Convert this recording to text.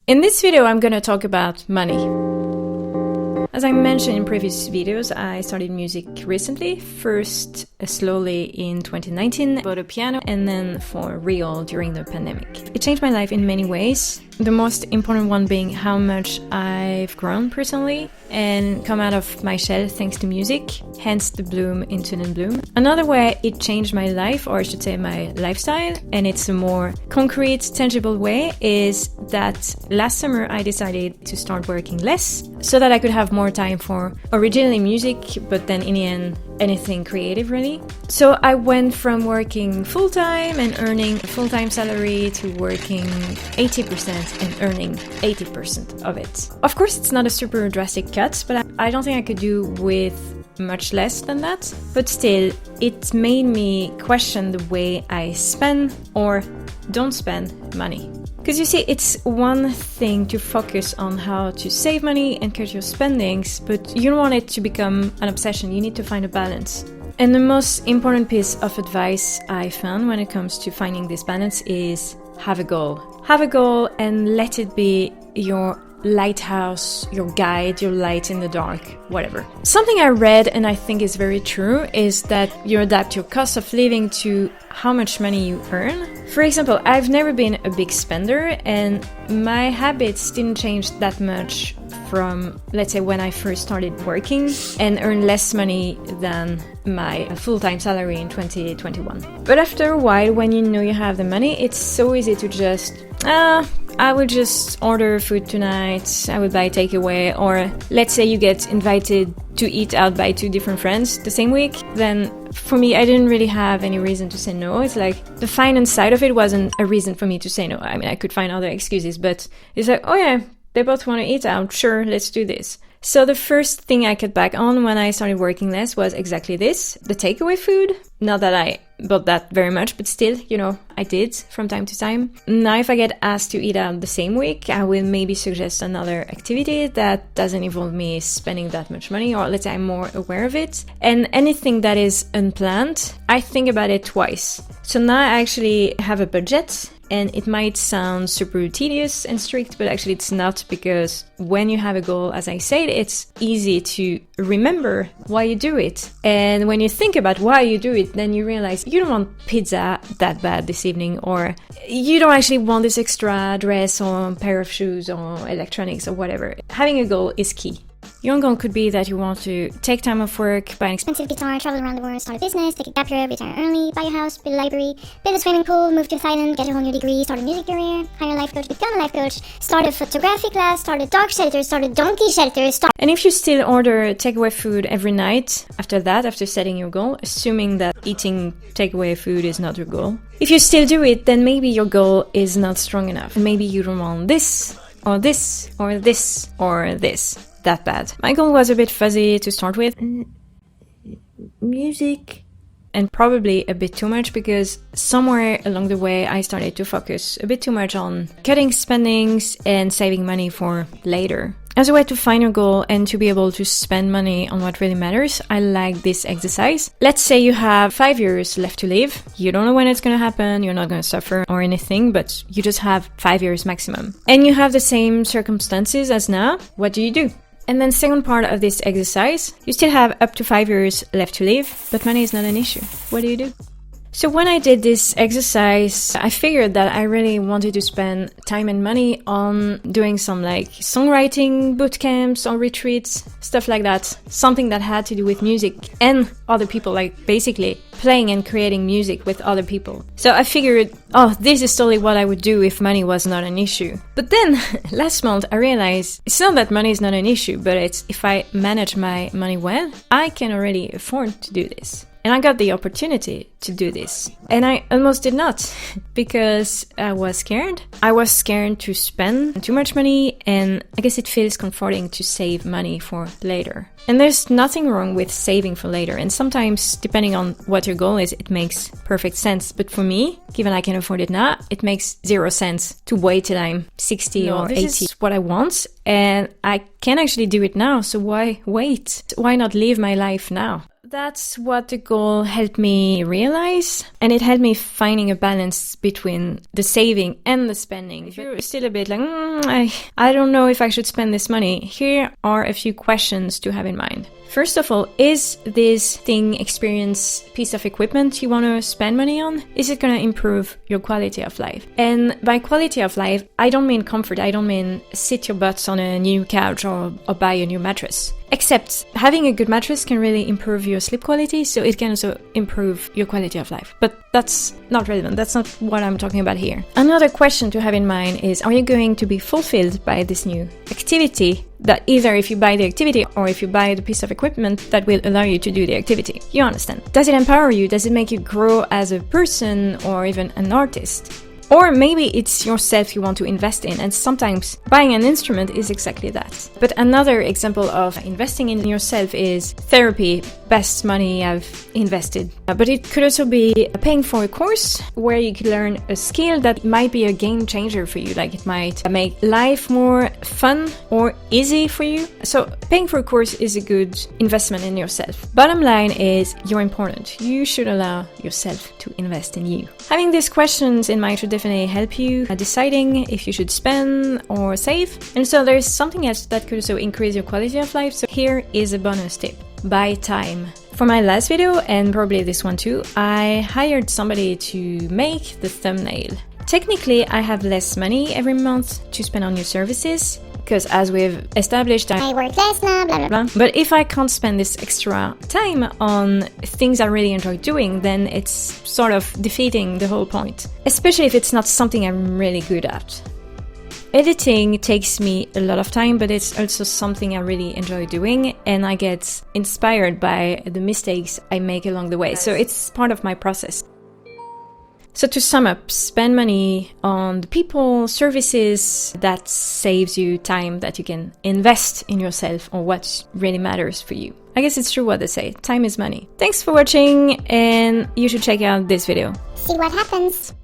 In this video, I'm gonna talk about money. As I mentioned in previous videos, I started music recently, first slowly in 2019, bought a piano, and then for real during the pandemic. It changed my life in many ways, the most important one being how much I've grown personally and come out of my shell thanks to music, hence the bloom in Tune&Bloom. Another way it changed my life, or I should say my lifestyle, and it's a more concrete, tangible way, is that last summer I decided to start working less so that I could have more time for originally music, but then in the end, anything creative really. So I went from working full-time and earning a full-time salary to working 80% and earning 80% of it. Of course, it's not a super drastic cut, but I don't think I could do with much less than that. But still, it made me question the way I spend or don't spend money. Because you see, it's one thing to focus on how to save money and cut your spendings, but you don't want it to become an obsession. You need to find a balance. And the most important piece of advice I found when it comes to finding this balance is have a goal. Have a goal and let it be your lighthouse, your guide, your light in the dark, whatever. Something I read and I think is very true is that you adapt your cost of living to how much money you earn. For example, I've never been a big spender and my habits didn't change that much from, let's say, when I first started working and earned less money than my full-time salary in 2021. But after a while, when you know you have the money, it's so easy to just, I will just order food tonight, I will buy takeaway, or let's say you get invited to eat out by 2 different friends the same week, then for me, I didn't really have any reason to say no. It's like the finance side of it wasn't a reason for me to say no. I mean, I could find other excuses, but it's like, oh yeah, they both want to eat out, sure, let's do this. So the first thing I cut back on when I started working less was exactly this, the takeaway food. Not that I bought that very much, but still, I did from time to time. Now if I get asked to eat out the same week, I will maybe suggest another activity that doesn't involve me spending that much money, or let's say I'm more aware of it. And anything that is unplanned, I think about it twice. So now I actually have a budget. And it might sound super tedious and strict, but actually it's not, because when you have a goal, as I said, it's easy to remember why you do it. And when you think about why you do it, then you realize you don't want pizza that bad this evening, or you don't actually want this extra dress or pair of shoes or electronics or whatever. Having a goal is key. Your goal could be that you want to take time off work, buy an expensive guitar, travel around the world, start a business, take a gap year, retire early, buy a house, build a library, build a swimming pool, move to Thailand, get a whole new degree, start a music career, hire a life coach, become a life coach, start a photography class, start a dog shelter, start a donkey shelter, And if you still order takeaway food every night, after setting your goal, assuming that eating takeaway food is not your goal, if you still do it, then maybe your goal is not strong enough. Maybe you don't want this, or this, or this, or this. That bad. My goal was a bit fuzzy to start with. Music. And probably a bit too much, because somewhere along the way I started to focus a bit too much on cutting spendings and saving money for later. As a way to find your goal and to be able to spend money on what really matters, I like this exercise. Let's say you have 5 years left to live. You don't know when it's going to happen, you're not going to suffer or anything, but you just have 5 years maximum. And you have the same circumstances as now. What do? And then second part of this exercise, you still have up to 5 years left to live, but money is not an issue. What do? So when I did this exercise, I figured that I really wanted to spend time and money on doing some like songwriting boot camps or retreats, stuff like that. Something that had to do with music and other people, like basically playing and creating music with other people. So I figured, this is totally what I would do if money was not an issue. But then last month I realized it's not that money is not an issue, but it's if I manage my money well, I can already afford to do this. And I got the opportunity to do this. And I almost did not, because I was scared. I was scared to spend too much money, and I guess it feels comforting to save money for later. And there's nothing wrong with saving for later. And sometimes, depending on what your goal is, it makes perfect sense. But for me, given I can afford it now, it makes 0 sense to wait till I'm 60 or 80. This is what I want, and I can actually do it now. So why wait? Why not live my life now? that's what the goal helped me realize, and it helped me finding a balance between the saving and the spending. If you're still a bit like, I don't know if I should spend this money, here are a few questions to have in mind. First of all, is this thing, experience, piece of equipment you want to spend money on, is it going to improve your quality of life? And by quality of life, I don't mean comfort. I don't mean sit your butts on a new couch or buy a new mattress. Except having a good mattress can really improve your sleep quality, so it can also improve your quality of life. But that's not relevant. That's not what I'm talking about here. Another question to have in mind is, are you going to be fulfilled by this new activity? That either if you buy the activity or if you buy the piece of equipment that will allow you to do the activity. You understand. Does it empower you? Does it make you grow as a person or even an artist? Or maybe it's yourself you want to invest in, and sometimes buying an instrument is exactly that. But another example of investing in yourself is therapy, best money I've invested. But it could also be paying for a course where you could learn a skill that might be a game changer for you, like it might make life more fun or easy for you. So paying for a course is a good investment in yourself. Bottom line is, you're important. You should allow yourself to invest in you. Having these questions in mind should definitely help you deciding if you should spend or save. And so there's something else that could also increase your quality of life. So here is a bonus tip. Buy time. For my last video, and probably this one too, I hired somebody to make the thumbnail. Technically, I have less money every month to spend on new services, because as we've established, I work less, blah, blah, blah. But if I can't spend this extra time on things I really enjoy doing, then it's sort of defeating the whole point. Especially if it's not something I'm really good at. Editing takes me a lot of time, but it's also something I really enjoy doing, and I get inspired by the mistakes I make along the way. So it's part of my process. So to sum up, spend money on the people, services that saves you time that you can invest in yourself or what really matters for you. I guess it's true what they say, time is money. Thanks for watching, and you should check out this video. See what happens.